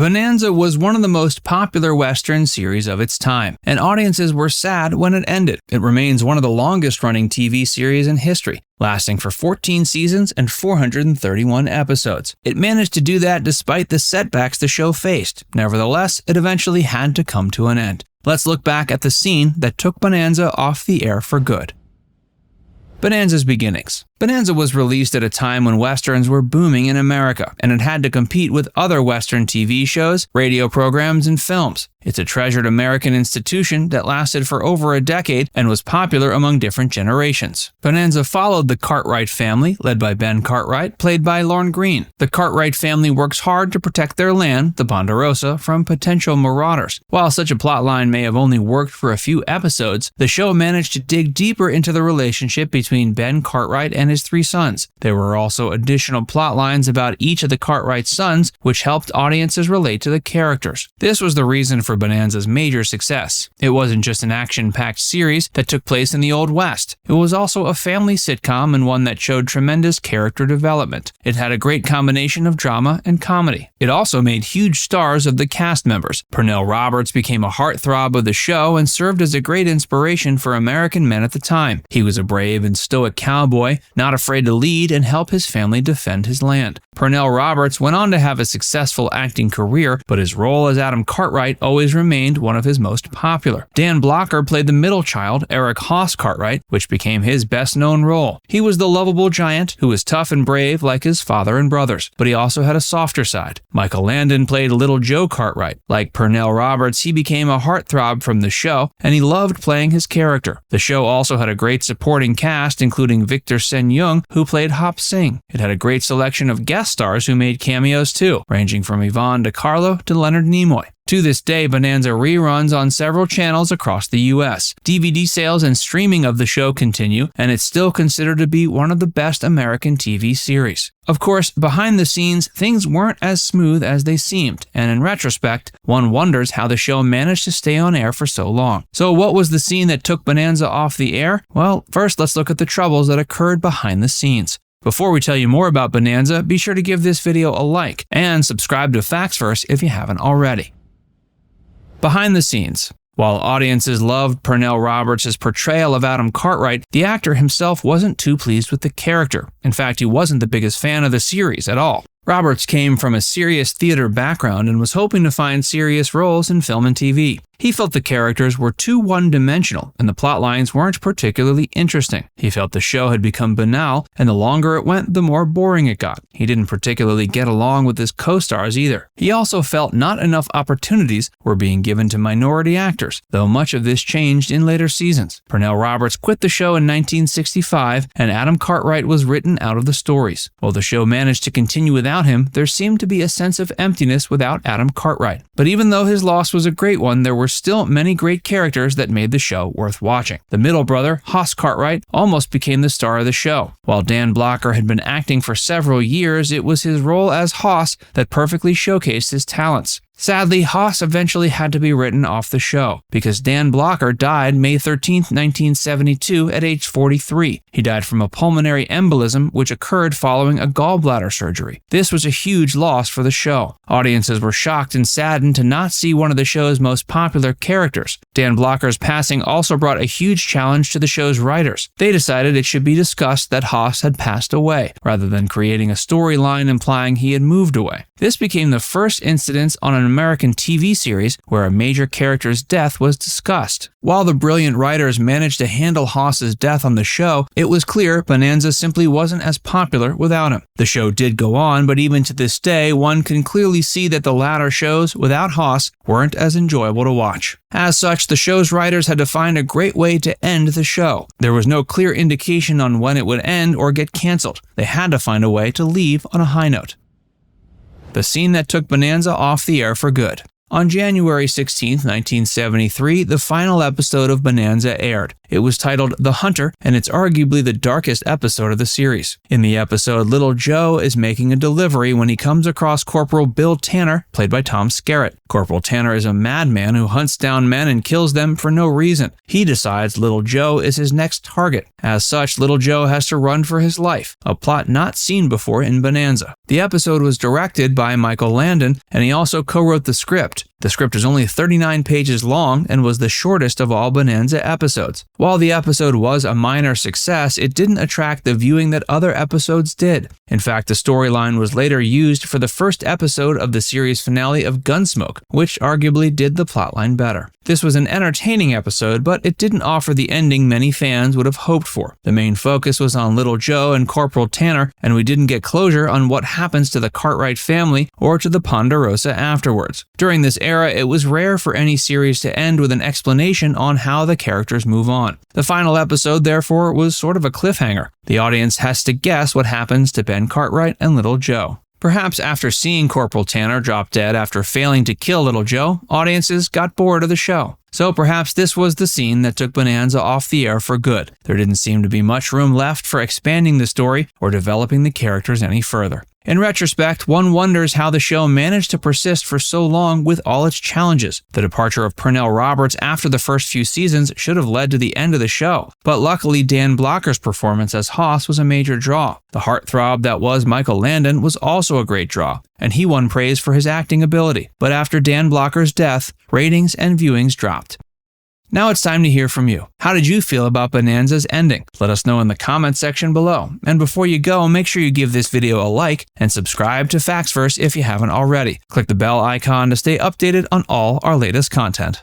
Bonanza was one of the most popular Western series of its time, and audiences were sad when it ended. It remains one of the longest-running TV series in history, lasting for 14 seasons and 431 episodes. It managed to do that despite the setbacks the show faced. Nevertheless, it eventually had to come to an end. Let's look back at the scene that took Bonanza off the air for good. Bonanza's beginnings. Bonanza was released at a time when Westerns were booming in America, and it had to compete with other Western TV shows, radio programs, and films. It's a treasured American institution that lasted for over a decade and was popular among different generations. Bonanza followed the Cartwright family, led by Ben Cartwright, played by Lorne Greene. The Cartwright family works hard to protect their land, the Ponderosa, from potential marauders. While such a plotline may have only worked for a few episodes, the show managed to dig deeper into the relationship between Ben Cartwright and his 3 sons. There were also additional plot lines about each of the Cartwright sons, which helped audiences relate to the characters. This was the reason for Bonanza's major success. It wasn't just an action-packed series that took place in the Old West. It was also a family sitcom and one that showed tremendous character development. It had a great combination of drama and comedy. It also made huge stars of the cast members. Pernell Roberts became a heartthrob of the show and served as a great inspiration for American men at the time. He was a brave and stoic cowboy, not afraid to lead and help his family defend his land. Pernell Roberts went on to have a successful acting career, but his role as Adam Cartwright always remained one of his most popular. Dan Blocker played the middle child, Eric Haas Cartwright, which became his best-known role. He was the lovable giant who was tough and brave like his father and brothers, but he also had a softer side. Michael Landon played little Joe Cartwright. Like Pernell Roberts, he became a heartthrob from the show, and he loved playing his character. The show also had a great supporting cast, including Victor Sen Yung, who played Hop Sing. It had a great selection of guest stars who made cameos too, ranging from Yvonne DiCarlo to Leonard Nimoy. To this day, Bonanza reruns on several channels across the U.S. DVD sales and streaming of the show continue, and it's still considered to be one of the best American TV series. Of course, behind the scenes, things weren't as smooth as they seemed, and in retrospect, one wonders how the show managed to stay on air for so long. So what was the scene that took Bonanza off the air? Well, first let's look at the troubles that occurred behind the scenes. Before we tell you more about Bonanza, be sure to give this video a like and subscribe to Facts Verse if you haven't already. Behind the scenes. While audiences loved Pernell Roberts' portrayal of Adam Cartwright, the actor himself wasn't too pleased with the character. In fact, he wasn't the biggest fan of the series at all. Roberts came from a serious theater background and was hoping to find serious roles in film and TV. He felt the characters were too one-dimensional and the plot lines weren't particularly interesting. He felt the show had become banal, and the longer it went, the more boring it got. He didn't particularly get along with his co-stars either. He also felt not enough opportunities were being given to minority actors, though much of this changed in later seasons. Pernell Roberts quit the show in 1965, and Adam Cartwright was written out of the stories. While the show managed to continue without him, there seemed to be a sense of emptiness without Adam Cartwright. But even though his loss was a great one, there were still many great characters that made the show worth watching. The middle brother, Haas Cartwright, almost became the star of the show. While Dan Blocker had been acting for several years, it was his role as Haas that perfectly showcased his talents. Sadly, Haas eventually had to be written off the show because Dan Blocker died May 13, 1972 at age 43. He died from a pulmonary embolism which occurred following a gallbladder surgery. This was a huge loss for the show. Audiences were shocked and saddened to not see one of the show's most popular characters. Dan Blocker's passing also brought a huge challenge to the show's writers. They decided it should be discussed that Haas had passed away, rather than creating a storyline implying he had moved away. This became the first incident on an American TV series where a major character's death was discussed. While the brilliant writers managed to handle Haas's death on the show, it was clear Bonanza simply wasn't as popular without him. The show did go on, but even to this day, one can clearly see that the latter shows without Haas weren't as enjoyable to watch. As such, the show's writers had to find a great way to end the show. There was no clear indication on when it would end or get canceled. They had to find a way to leave on a high note. The scene that took Bonanza off the air for good. On January 16, 1973, the final episode of Bonanza aired. It was titled The Hunter, and it's arguably the darkest episode of the series. In the episode, Little Joe is making a delivery when he comes across Corporal Bill Tanner, played by Tom Skerritt. Corporal Tanner is a madman who hunts down men and kills them for no reason. He decides Little Joe is his next target. As such, Little Joe has to run for his life, a plot not seen before in Bonanza. The episode was directed by Michael Landon, and he also co-wrote the script. The script is only 39 pages long and was the shortest of all Bonanza episodes. While the episode was a minor success, it didn't attract the viewing that other episodes did. In fact, the storyline was later used for the first episode of the series finale of Gunsmoke, which arguably did the plotline better. This was an entertaining episode, but it didn't offer the ending many fans would have hoped for. The main focus was on Little Joe and Corporal Tanner, and we didn't get closure on what happens to the Cartwright family or to the Ponderosa afterwards. During this era, it was rare for any series to end with an explanation on how the characters move on. The final episode, therefore, was sort of a cliffhanger. The audience has to guess what happens to Ben Cartwright and Little Joe. Perhaps after seeing Corporal Tanner drop dead after failing to kill Little Joe, audiences got bored of the show. So perhaps this was the scene that took Bonanza off the air for good. There didn't seem to be much room left for expanding the story or developing the characters any further. In retrospect, one wonders how the show managed to persist for so long with all its challenges. The departure of Pernell Roberts after the first few seasons should have led to the end of the show, but luckily Dan Blocker's performance as Hoss was a major draw. The heartthrob that was Michael Landon was also a great draw, and he won praise for his acting ability. But after Dan Blocker's death, ratings and viewings dropped. Now it's time to hear from you. How did you feel about Bonanza's ending? Let us know in the comments section below. And before you go, make sure you give this video a like and subscribe to Factsverse if you haven't already. Click the bell icon to stay updated on all our latest content.